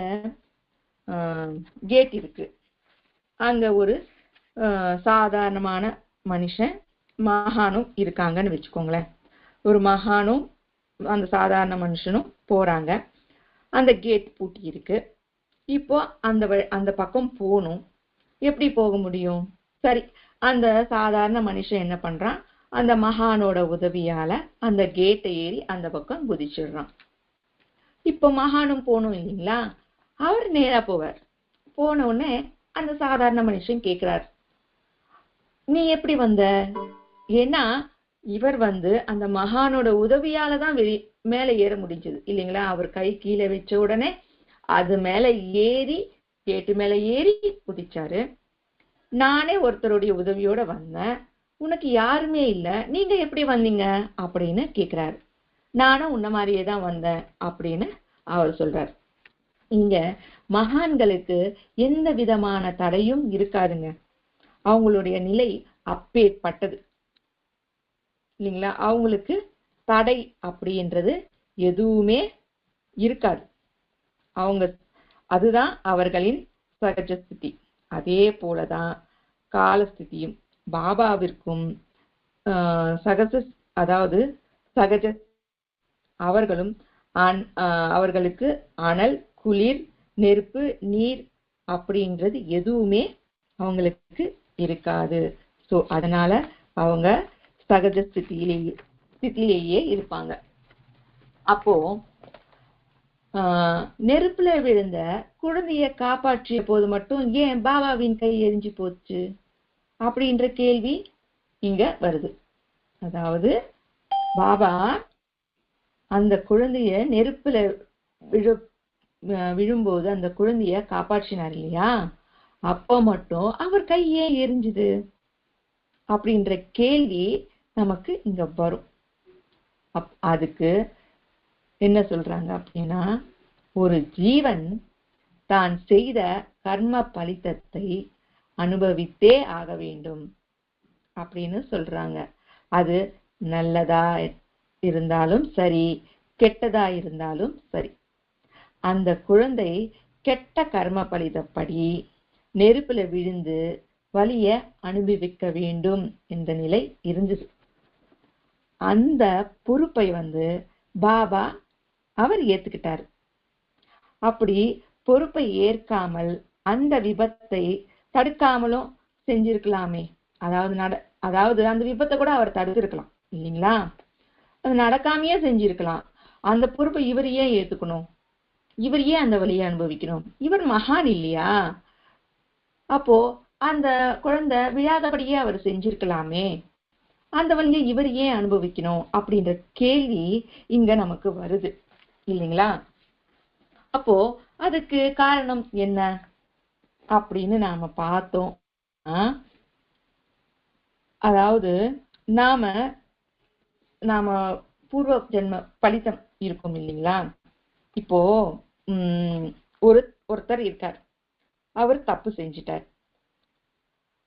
கேட் இருக்கு, அங்க ஒரு சாதாரணமான மனுஷன் மகானும் இருக்காங்கன்னு வச்சுக்கோங்களேன். ஒரு மகானும் அந்த சாதாரண மனுஷனும் போறாங்க, அந்த கேட் பூட்டி இருக்கு. இப்போ அந்த பக்கம் போகணும், எப்படி போக முடியும்? சரி, அந்த சாதாரண மனுஷன் என்ன பண்றான்? அந்த மகானோட உதவியால அந்த கேட்டை ஏறி அந்த பக்கம் குதிச்சிடுறான். இப்போ மகானும் போகணும் இல்லைங்களா? அவர் நேரா போவார். போன உடனே அந்த சாதாரண மனுஷன் கேட்கிறார், நீ எப்படி வந்த? ஏன்னா இவர் அந்த மகானோட உதவியால தான் மேல ஏற முடிஞ்சது இல்லைங்களா? அவர் கை கீழே வச்ச உடனே அது மேல ஏறி கேட்டு மேல ஏறி குதிச்சாரு. நானே ஒருத்தருடைய உதவியோட வந்தேன், உனக்கு யாருமே இல்ல, நீங்க எப்படி வந்தீங்க அப்படின்னு கேக்குறாரு. நானும் உன்ன மாதிரியே தான் வந்தேன் அப்படின்னு அவர் சொல்றார். இங்க மகான்களுக்கு எந்த விதமான தடையும் இருக்காதுங்க. அவங்களுடைய நிலை அப்பேற்பட்டது இல்லைங்களா? அவங்களுக்கு தடை அப்படின்றது எதுவுமே இருக்காது. அதுதான் அவர்களின் சகஜ ஸ்திதி. அதே போலதான் காலஸ்திதியும் பாபாவிற்கும் சகஜ அவர்களும் அவர்களுக்கு அனல், குளிர், நெருப்பு, நீர் அப்படின்றது எதுவுமே அவங்களுக்கு இருக்காது. சோ அதனால அவங்க சகஜ ஸ்திதியிலேயே இருப்பாங்க. அப்போ நெருப்புல விழுந்த குழந்தைய காப்பாற்றிய போது மட்டும் ஏன் பாபாவின் கை எரிஞ்சு போச்சு அப்படின்ற கேள்வி இங்க வருது. அதாவது பாபா அந்த குழந்தைய நெருப்புல விழும்போது அந்த குழந்தைய காப்பாற்றினார் இல்லையா? அப்ப மட்டும் அவர் கை ஏன் எரிஞ்சுது அப்படின்ற கேள்வி நமக்கு இங்க வரும். அதுக்கு என்ன சொல்றாங்க அப்படின்னா, ஒரு ஜீவன் தான் செய்த கர்ம பலிதத்தை அனுபவித்தே ஆக வேண்டும் அப்படின்னு சொல்றாங்க. அது நல்லதா இருந்தாலும் சரி, கெட்டதா இருந்தாலும் சரி, அந்த குழந்தை கெட்ட கர்ம பலிதப்படி நெருப்புல விழுந்து வலிய அனுபவிக்க வேண்டும் என்ற நிலை இருந்தது. அந்த பொறுப்பை பாபா அவர் ஏத்துக்கிட்டார். அப்படி பொறுப்பை ஏற்காமல் அந்த விபத்தை தடுக்காமலும் செஞ்சிருக்கலாமே. அதாவது அந்த விபத்தை கூட அவர் தடுத்திருக்கலாம் இல்லைங்களா? அது நடக்காமையே செஞ்சிருக்கலாம். அந்த பொறுப்பை இவர் ஏன் ஏத்துக்கணும்? இவர் ஏன் அந்த வலியை அனுபவிக்கணும்? இவர் மகான் இல்லையா? அப்போ அந்த குழந்தை விழாதபடியே அவர் செஞ்சிருக்கலாமே. அந்த வலியை இவர் ஏன் அனுபவிக்கணும் அப்படின்ற கேள்வி இங்க நமக்கு வருது இல்லைங்களா? அப்போ அதுக்கு காரணம் என்ன அப்படின்னு நாம பார்த்தோம். அதாவது நாம பூர்வ ஜென்ம பலிதம் இருக்கும் இல்லைங்களா? இப்போ ஒருத்தர் இருக்கார், அவர் தப்பு செஞ்சிட்டார்.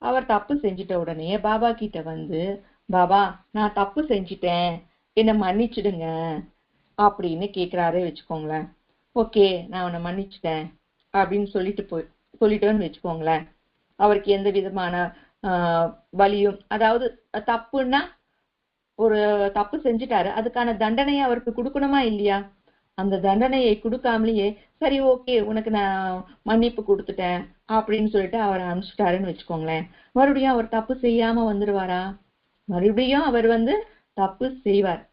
அவர் தப்பு செஞ்சிட்ட உடனே பாபா கிட்ட பாபா நான் தப்பு செஞ்சிட்டேன், என்ன மன்னிச்சிடுங்க அப்படின்னு கேக்குறாரே வச்சுக்கோங்களேன். ஓகே, நான் உன்னை மன்னிச்சிட்டேன் அப்படின்னு சொல்லிட்டோன்னு வச்சுக்கோங்களேன். அவருக்கு எந்த விதமான வலியும், அதாவது தப்புன்னா ஒரு தப்பு செஞ்சுட்டாரு, அதுக்கான தண்டனையை அவருக்கு கொடுக்கணுமா இல்லையா? அந்த தண்டனையை கொடுக்காமலேயே சரி ஓகே உனக்கு நான் மன்னிப்பு கொடுத்துட்டேன் அப்படின்னு சொல்லிட்டு அவரை அனுப்பிச்சிட்டாருன்னு வச்சுக்கோங்களேன். மறுபடியும் அவர் தப்பு செய்யாம வந்துடுவாரா? மறுபடியும் அவர் தப்பு செய்வார்.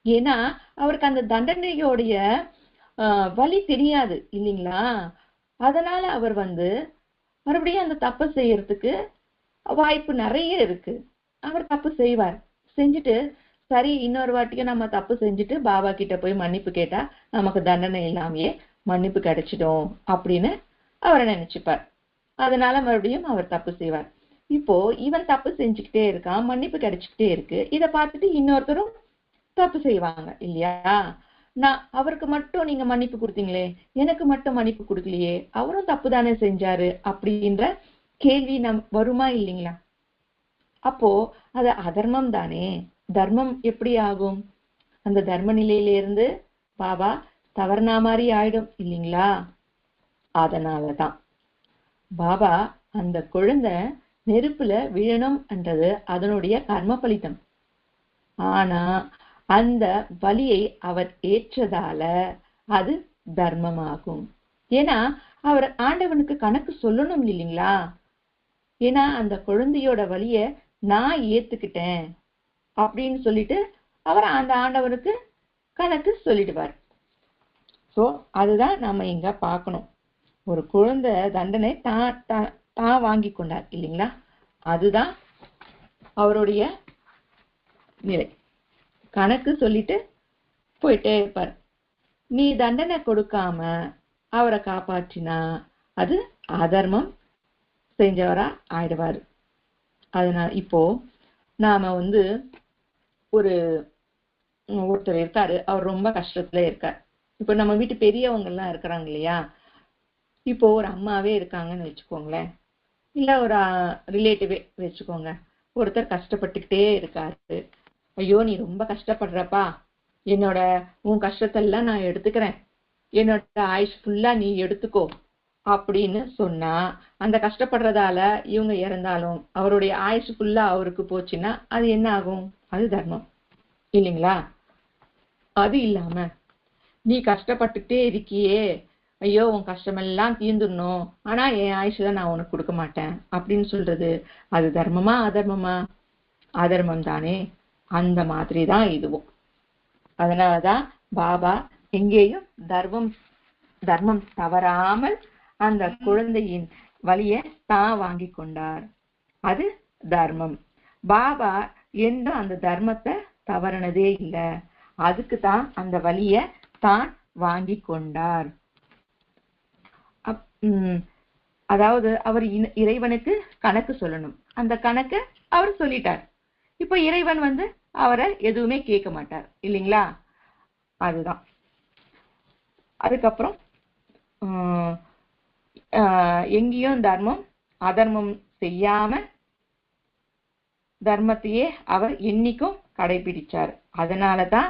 ஏன்னா அவருக்கு அந்த தண்டனையோடைய வலி தெரியாது இல்லைங்களா? அதனால அவர் மறுபடியும் அந்த தப்பு செய்யறதுக்கு வாய்ப்பு நிறைய இருக்கு. அவர் தப்பு செய்வார். செஞ்சுட்டு சரி இன்னொரு வாட்டியும் நம்ம தப்பு செஞ்சுட்டு பாபா கிட்ட போய் மன்னிப்பு கேட்டா நமக்கு தண்டனை இல்லாமையே மன்னிப்பு கிடைச்சிடும் அப்படின்னு அவரை நினைச்சுப்பார். அதனால மறுபடியும் அவர் தப்பு செய்வார். இப்போ இவன் தப்பு செஞ்சுக்கிட்டே இருக்கான், மன்னிப்பு கிடைச்சுக்கிட்டே இருக்கு. இதை பார்த்துட்டு இன்னொருத்தரும் தப்பு செய்வாங்க இல்லையா? அவருக்கு மட்டும் நீங்க மன்னிப்பு கொடுத்தீங்களே, எனக்கு மட்டும் மன்னிப்பு கொடுக்கலையே, அவரும் தப்பு தானே செஞ்சாரு அப்படின்ற கேள்வி வருமா இல்லைங்களா? அப்போ அது அதர்மம் தானே. தர்மம் எப்படி ஆகும்? அந்த தர்ம நிலையிலிருந்து பாபா தவறுனா மாதிரி ஆயிடும் இல்லைங்களா? அதனாலதான் பாபா அந்த குழந்தை நெருப்புல விழணும் என்றது அதனுடைய கர்ம பலிதம். ஆனா அந்த வலியை அவர் ஏற்றதால அது தர்மமாகும். ஏன்னா அவர் ஆண்டவனுக்கு கணக்கு சொல்லணும் இல்லைங்களா? ஏன்னா அந்த குழந்தையோட வலிய நான் ஏத்துக்கிட்டேன் அப்படின்னு சொல்லிட்டு அவர் அந்த ஆண்டவனுக்கு கணக்கு சொல்லிடுவார். சோ அதுதான் நாம இங்க பார்க்கணும். ஒரு குழந்தை தண்டனை தான் வாங்கி கொண்டார் இல்லைங்களா? அதுதான் அவருடைய நிலை. கணக்கு சொல்லிட்டு போயிட்டே இருப்பார். நீ தண்டனை கொடுக்காம அவரை காப்பாற்றினா அது அதர்மம் செஞ்சவரா ஆயிடுவாரு. அதனால இப்போ நாம ஒருத்தர் இருக்காரு, அவர் ரொம்ப கஷ்டத்துல இருக்கார். இப்போ நம்ம வீட்டு பெரியவங்க எல்லாம் இருக்கிறாங்க இல்லையா, இப்போ ஒரு அம்மாவே இருக்காங்கன்னு வச்சுக்கோங்களேன், இல்ல ஒரு ரிலேட்டிவே வச்சுக்கோங்க. ஒருத்தர் கஷ்டப்பட்டுக்கிட்டே இருக்காரு. ஐயோ நீ ரொம்ப கஷ்டப்படுறப்பா, உன் கஷ்டத்தெல்லாம் நான் எடுத்துக்கிறேன், என்னோட ஆயுஷ் ஃபுல்லா நீ எடுத்துக்கோ அப்படின்னு சொன்னா, அந்த கஷ்டப்படுறதால இவங்க இறந்தாலும் அவருடைய ஆயுஷ் ஃபுல்லா அவருக்கு போச்சுன்னா அது என்ன ஆகும்? அது தர்மம் இல்லைங்களா? அது இல்லாம நீ கஷ்டப்பட்டுட்டே இருக்கியே, ஐயோ உன் கஷ்டமெல்லாம் தீர்ந்துடணும், ஆனா என் ஆயுஷ் நான் உனக்கு கொடுக்க மாட்டேன் அப்படின்னு சொல்றது அது தர்மமா அதர்மமா? அதர்மம் தானே. அந்த மாதிரிதான் இதுவும். அதனாலதான் பாபா எங்கேயும் தர்மம் தவறாமல் அந்த குழந்தையின் வலியை தான் வாங்கி கொண்டார். அது தர்மம். பாபா என்றும் அந்த தர்மத்தை தவறினதே இல்லை. அதுக்கு தான் அந்த வலியை தான் வாங்கி கொண்டார். அதாவது அவர் இறைவனுக்கு கணக்கு சொல்லணும். அந்த கணக்கு அவர் சொல்லிட்டார். இப்ப இறைவன் அவரை எதுவுமே கேட்க மாட்டார் இல்லைங்களா? அதுதான். அதுக்கப்புறம் எங்கேயும் தர்மம் அதர்மம் செய்யாம தர்மத்தையே அவர் என்னைக்கும் கடைபிடிச்சார். அதனாலதான்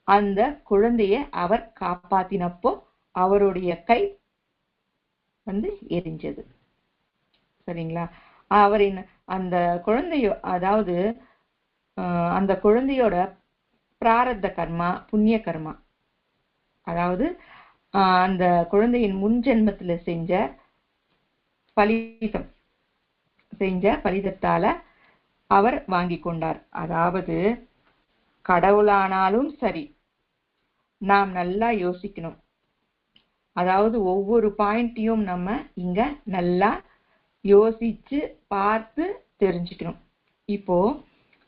அந்த குழந்தைய அவர் காப்பாத்தினப்போ அவருடைய கை எரிஞ்சது. சரிங்களா? அவரின் அந்த குழந்தையோ, அதாவது அந்த குழந்தையோட பிராரத்த கர்மா புண்ணிய கர்மா, அதாவது அந்த குழந்தையின் முன் ஜென்மத்துல செஞ்ச பலிதத்தால அவர் வாங்கி கொண்டார். அதாவது கடவுளானாலும் சரி, நாம் நல்லா யோசிக்கணும். அதாவது ஒவ்வொரு பாயிண்டையும் நம்ம இங்க நல்லா யோசிச்சு பார்த்து தெரிஞ்சுக்கணும். இப்போ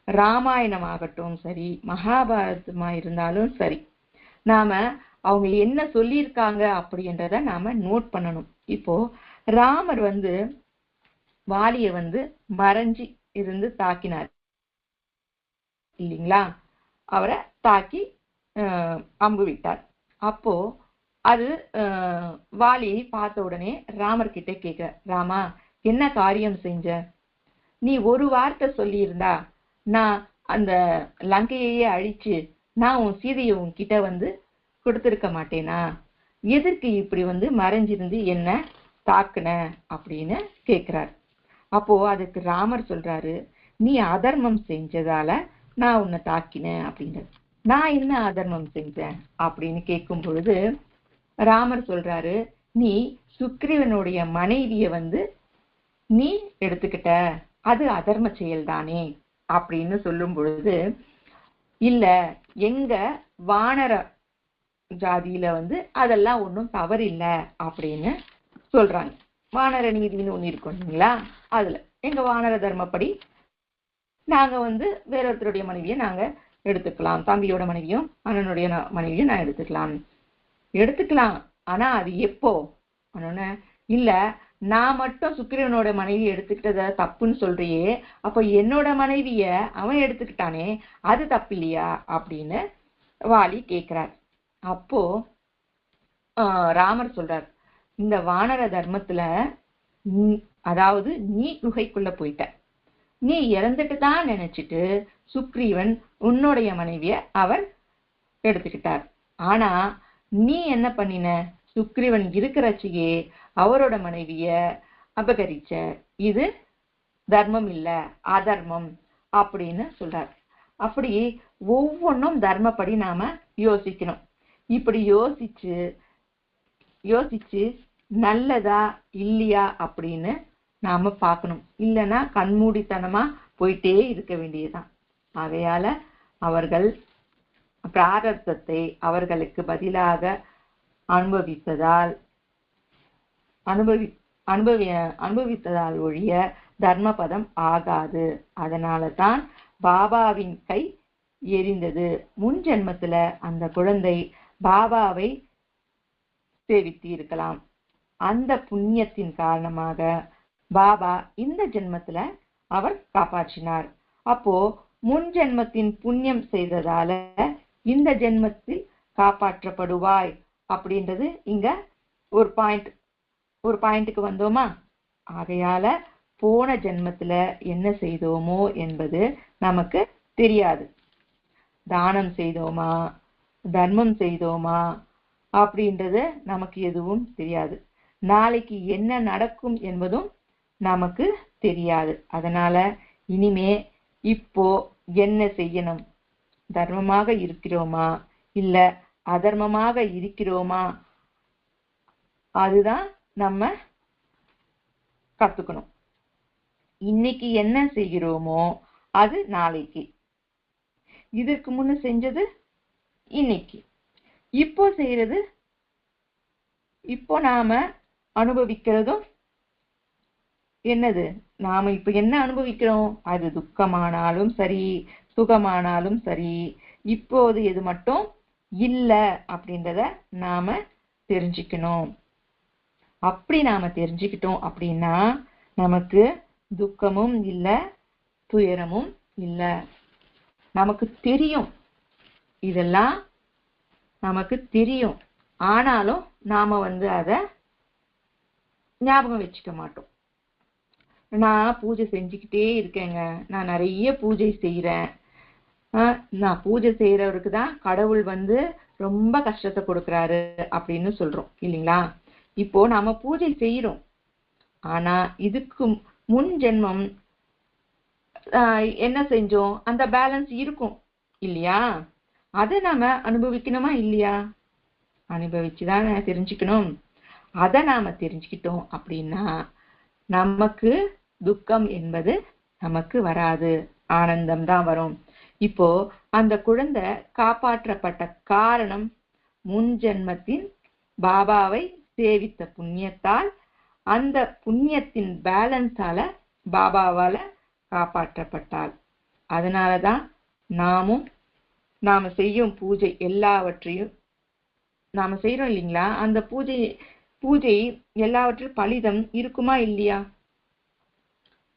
ராமாயணம் ஆகட்டும் சரி, மகாபாரதமா இருந்தாலும் சரி, நாம அவங்க என்ன சொல்லியிருக்காங்க அப்படின்றத நாம நோட் பண்ணணும். இப்போ ராமர் வாலிய மறைஞ்சி இருந்து தாக்கினார் இல்லைங்களா? அவரை தாக்கி அம்பு விட்டார். அப்போ அது வாலியை பார்த்த உடனே ராமர் கிட்ட கேட்க, ராமா என்ன காரியம் செஞ்ச? நீ ஒரு வார்த்தை சொல்லி இருந்தா நான் அந்த லங்கையே அழிச்சு நான் உன் சீதையை உன்கிட்ட கொடுத்திருக்க மாட்டேனா? எதற்கு இப்படி மறைஞ்சிருந்து என்ன தாக்குன அப்படின்னு கேட்கிறார். அப்போ அதுக்கு ராமர் சொல்றாரு, நீ அதர்மம் செஞ்சதால நான் உன்னை தாக்கினேன் அப்படின்னு. நான் என்ன அதர்மம் செஞ்சேன் அப்படின்னு கேட்கும் பொழுது ராமர் சொல்றாரு, நீ சுக்ரீவனுடைய மனைவிய நீ எடுத்துக்கிட்ட, அது அதர்ம செயல் தானே அப்படின்னு சொல்லும் பொழுது, இல்ல எங்க வானர ஜாதியில அதெல்லாம் ஒன்றும் தவறு இல்லை அப்படின்னு சொல்றாங்க. வானர நீதினு ஒண்ணு இருக்கும் இல்லைங்களா? அதுல எங்க வானர தர்மப்படி நாங்க வேறொருத்தருடைய மனைவியை நாங்க எடுத்துக்கலாம், தம்பியோட மனைவியும் அண்ணனுடைய மனைவியும் நான் எடுத்துக்கலாம். ஆனா அது எப்போ? இல்ல நான் மட்டும் சுக்கிரவனோட மனைவி எடுத்துக்கிட்டத தப்புன்னு சொல்றியே, அப்ப என்னோட மனைவிய அவன் எடுத்துக்கிட்டானே, அது தப்பு இல்லையா அப்படின்னு வாலி கேட்கிறார். அப்போ ராமர் சொல்றார், இந்த வானர தர்மத்துல அதாவது நீ குகைக்குள்ள போயிட்ட, நீ இறந்துட்டு தான் நினைச்சிட்டு சுக்ரீவன் உன்னுடைய மனைவிய அவர் எடுத்துக்கிட்டார். ஆனா நீ என்ன பண்ணின? சுக்ரீவன் இருக்கிறச்சியே அவரோட மனைவிய அபகரிச்ச, இது தர்மம் இல்ல அதர்மம் அப்படின்னு சொல்றார். அப்படி ஒவ்வொன்றும் தர்மப்படி நாம யோசிக்கணும். இப்படி யோசிச்சு நல்லதா இல்லையா அப்படின்னு நாம பார்க்கணும். இல்லைன்னா கண்மூடித்தனமா போயிட்டே இருக்க வேண்டியதுதான். ஆகையால அவர்கள் பிராரப்தத்தை அவர்களுக்கு பதிலாக அனுபவித்ததால் ஒழிய தர்மபதம் ஆகாது. அதனால தான் பாபாவின் கை எரிந்தது. முன் ஜென்மத்துல அந்த குழந்தை பாபாவை சேவித்து இருக்கலாம். அந்த புண்ணியத்தின் காரணமாக பாபா இந்த ஜென்மத்துல அவர் காப்பாற்றினார். அப்போ முன் ஜென்மத்தின் புண்ணியம் செய்ததால இந்த ஜென்மத்தில் காப்பாற்றப்படுவாய் அப்படின்றது இங்க ஒரு பாயிண்ட்டுக்கு வந்தோமா? ஆகையால போன ஜென்மத்துல என்ன செய்தோமோ என்பது நமக்கு தெரியாது. தானம் செய்தோமா, தர்மம் செய்தோமா அப்படின்றது நமக்கு எதுவும் தெரியாது. நாளைக்கு என்ன நடக்கும் என்பதும் நமக்கு தெரியாது. அதனால இனிமே இப்போ என்ன செய்யணும்? தர்மமாக இருக்கிறோமா இல்ல அதர்மமாக இருக்கிறோமா, அதுதான் நம்ம கத்துக்கணும். இன்னைக்கு என்ன செய்கிறோமோ அது நாளைக்கு, இதற்கு முன்ன செஞ்சது இன்னைக்கு, இப்போ செய்யறது இப்போ நாம அனுபவிக்கிறதும் என்னது? நாம இப்ப என்ன அனுபவிக்கிறோம்? அது துக்கமானாலும் சரி, சுகமானாலும் சரி, இப்போது எது மட்டும் இல்ல அப்படின்றத நாம தெரிஞ்சுக்கணும். அப்படி நாம தெரிஞ்சுக்கிட்டோம் அப்படின்னா நமக்கு துக்கமும் இல்ல, துயரமும் இல்ல. நமக்கு தெரியும், இதெல்லாம் நமக்கு தெரியும். ஆனாலும் நாம அத ஞாபகம் வச்சுக்க மாட்டோம். நான் பூஜை செஞ்சுக்கிட்டே இருக்கேங்க, நான் நிறைய பூஜை செய்யறேன், நான் பூஜை செய்யறவருக்கு தான் கடவுள் ரொம்ப கஷ்டத்தை கொடுக்கறாரு அப்படின்னு சொல்றோம் இல்லைங்களா? இப்போ நாம பூஜை செய்யறோம், ஆனா இதுக்கு முன் ஜென்மம் என்ன செஞ்சோம்? அந்த பேலன்ஸ் இருக்கும் இல்லையா? அதை நாம அனுபவிக்கணுமா இல்லையா? அனுபவிச்சுதான் தெரிஞ்சுக்கணும். அதை நாம தெரிஞ்சுக்கிட்டோம் அப்படின்னா நமக்கு துக்கம் என்பது நமக்கு வராது, ஆனந்தம் தான் வரும். இப்போ அந்த குழந்தை காப்பாற்றப்பட்ட காரணம் முன் ஜென்மத்தின் பாபாவை சேவித்த புண்ணியத்தால், அந்த புண்ணியத்தின் பேலன்ஸால பாபாவால காப்பாற்றப்பட்டாள். அதனாலதான் நாம செய்யும் பூஜை எல்லாவற்றையும் நாம செய்யறோம் இல்லைங்களா? அந்த பூஜை எல்லாவற்றும் பலிதம் இருக்குமா இல்லையா?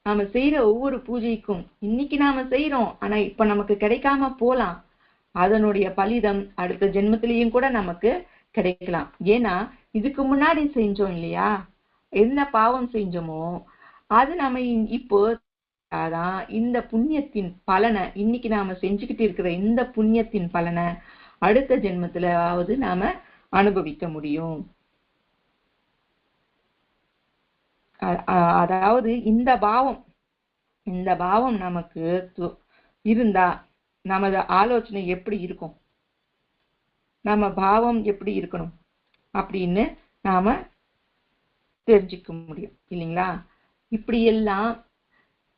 நாம செய்யற ஒவ்வொரு பூஜைக்கும் இன்னைக்கு நாம செய்யறோம், ஆனா இப்ப நமக்கு கிடைக்காம போலாம். அதனுடைய பலிதம் அடுத்த ஜென்மத்திலையும் கூட நமக்கு கிடைக்கலாம். ஏன்னா இதுக்கு முன்னாடி செஞ்சோம் இல்லையா? என்ன பாவம் செஞ்சோமோ அது நம்ம இப்போ அதான் இந்த புண்ணியத்தின் பலனை, இன்னைக்கு நாம செஞ்சுக்கிட்டு இருக்கிற இந்த புண்ணியத்தின் பலனை அடுத்த ஜென்மத்திலாவது நாம அனுபவிக்க முடியும். அதாவது இந்த பாவம் நமக்கு இருந்தா நமது ஆலோசனை எப்படி இருக்கும், நம்ம பாவம் எப்படி இருக்கணும் அப்படின்னு நாம தெரிஞ்சுக்க முடியும் இல்லைங்களா? இப்படி எல்லாம்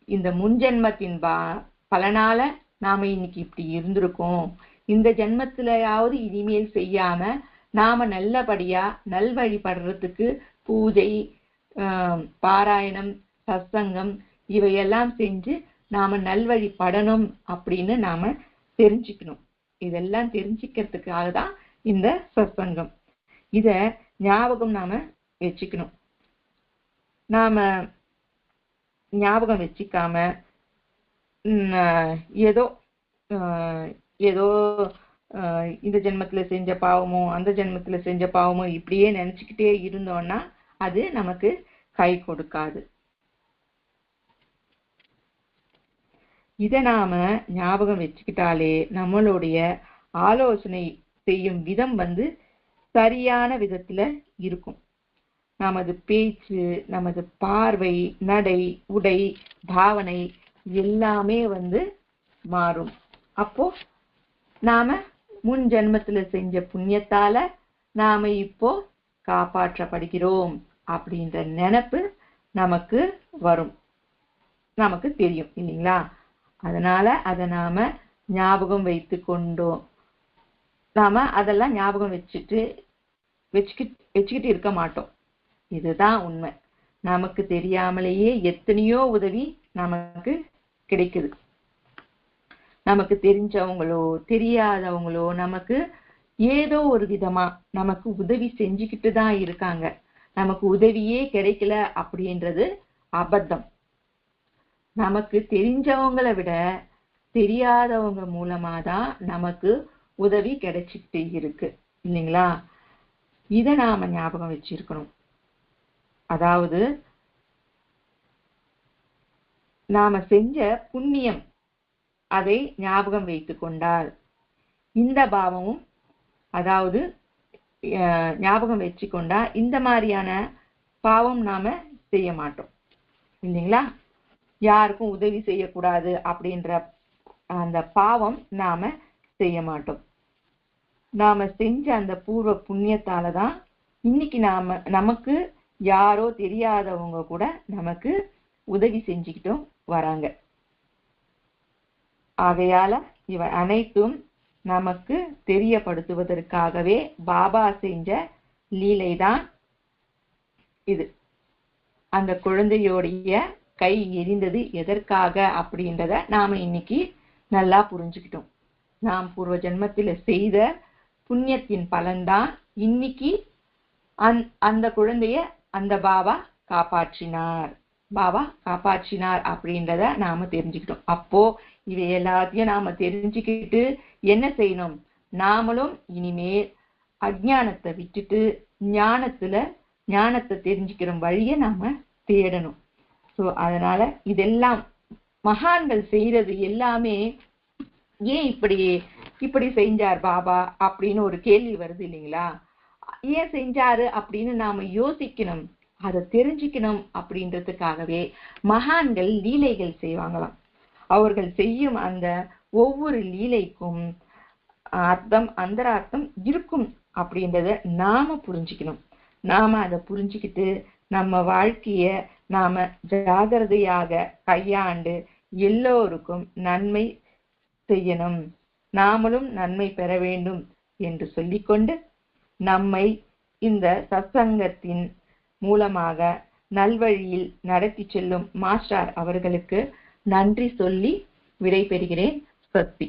இந்த முன்ஜென்மத்தின் பலனால நாம இன்னைக்கு இப்படி இருந்திருக்கோம். இந்த ஜென்மத்திலாவது இனிமேல் செய்யாம நாம நல்லபடியா நல்வழிபடுறதுக்கு பூஜை, பாராயணம், சத்சங்கம் இவையெல்லாம் செஞ்சு நாம நல்வழிபடணும் அப்படின்னு நாம தெரிஞ்சுக்கணும். இதெல்லாம் தெரிஞ்சுக்கிறதுக்காக தான் இந்த சத்சங்கம். இத ஞாபகம் நாம வச்சுக்கணும். நாம ஞாபகம் வச்சுக்காம ஏதோ இந்த ஜென்மத்துல செஞ்ச பாவமோ அந்த ஜென்மத்துல செஞ்ச பாவமோ இப்படியே நினைச்சுக்கிட்டே இருந்தோம்னா அது நமக்கு கை கொடுக்காது. இத நாம ஞாபகம் வச்சுக்கிட்டாலே நம்மளுடைய ஆலோசனை செய்யும் விதம் சரியான விதத்துல இருக்கும். நமது பேச்சு, நமது பார்வை, நடை, உடை, பாவனை எல்லாமே மாறும். அப்போ நாம முன் ஜென்மத்துல செஞ்ச புண்ணியத்தால நாம இப்போ காப்பாற்றப்படுகிறோம் அப்படின்ற நினைப்பு நமக்கு வரும், நமக்கு தெரியும் இல்லைங்களா? அதனால அதை நாம ஞாபகம் வைத்து கொண்டோம். நாம அதெல்லாம் ஞாபகம் வச்சுக்கிட்டு இருக்க மாட்டோம். இதுதான் உண்மை. நமக்கு தெரியாமலேயே எத்தனையோ உதவி நமக்கு கிடைக்குது. நமக்கு தெரிஞ்சவங்களோ தெரியாதவங்களோ நமக்கு ஏதோ ஒரு விதமா நமக்கு உதவி செஞ்சுக்கிட்டு தான் இருக்காங்க. நமக்கு உதவியே கிடைக்கல அப்படின்றது அபத்தம். நமக்கு தெரிஞ்சவங்களை விட தெரியாதவங்க மூலமா தான் நமக்கு உதவி கிடைச்சிட்டு இருக்கு இல்லைங்களா? இத நாம ஞாபகம் வச்சிருக்கணும். அதாவது நாம செஞ்ச புண்ணியம் அதை ஞாபகம் வைத்து கொண்டால் இந்த பாவமும், அதாவது ஞாபகம் வச்சு கொண்டா இந்த மாதிரியான பாவம் நாம செய்ய மாட்டோம் இல்லைங்களா? யாருக்கும் உதவி செய்யக்கூடாது அப்படின்ற அந்த பாவம் நாம செய்ய மாட்டோம். நாம செஞ்ச அந்த பூர்வ புண்ணியத்தாலதான் இன்னைக்கு நமக்கு யாரோ தெரியாதவங்க கூட நமக்கு உதவி செஞ்சுக்கிட்டும் வராங்க. ஆகையால இவை அனைத்தும் நமக்கு தெரியப்படுத்துவதற்காகவே பாபா செஞ்ச லீலைதான் இது. அந்த குழந்தையோடைய கை எரிந்தது எதற்காக அப்படின்றத நாம இன்னைக்கு நல்லா புரிஞ்சுக்கிட்டோம். நாம் பூர்வ ஜென்மத்தில செய்த புண்ணியத்தின் பலன்தான் இன்னைக்கு அந்த குழந்தைய அந்த பாபா காப்பாற்றினார் அப்படின்றத நாம தெரிஞ்சுக்கிட்டோம். அப்போ இவை எல்லாத்தையும் நாம தெரிஞ்சுக்கிட்டு என்ன செய்யணும்? நாமளும் இனிமேல் அஜ்ஞானத்தை விட்டுட்டு ஞானத்தை தெரிஞ்சுக்கிற வழியை நாம தேடணும். சோ அதனால இதெல்லாம் மகான்கள் செய்யறது எல்லாமே ஏன் இப்படி செஞ்சார் பாபா அப்படின்னு ஒரு கேள்வி வருது இல்லைங்களா? ஏன் செஞ்சாரு அப்படின்னு நாம யோசிக்கணும், அதை தெரிஞ்சுக்கணும். அப்படின்றதுக்காகவே மகான்கள் லீலைகள் செய்வாங்களாம். அவர்கள் செய்யும் அந்த ஒவ்வொரு லீலைக்கும் அர்த்தம், அந்தரார்த்தம் இருக்கும் அப்படின்றத நாம புரிஞ்சுக்கணும். நாம அதை புரிஞ்சுக்கிட்டு நம்ம வாழ்க்கைய நாம ஜாகிரதையாக கையாண்டு எல்லோருக்கும் நன்மை செய்யணும், நாமளும் நன்மை பெற வேண்டும் என்று சொல்லிக்கொண்டு நம்மை இந்த சத்சங்கத்தின் மூலமாக நல்வழியில் நடத்தி செல்லும் மாஸ்டர் அவர்களுக்கு நன்றி சொல்லி விடைபெறுகிறேன். சக்தி.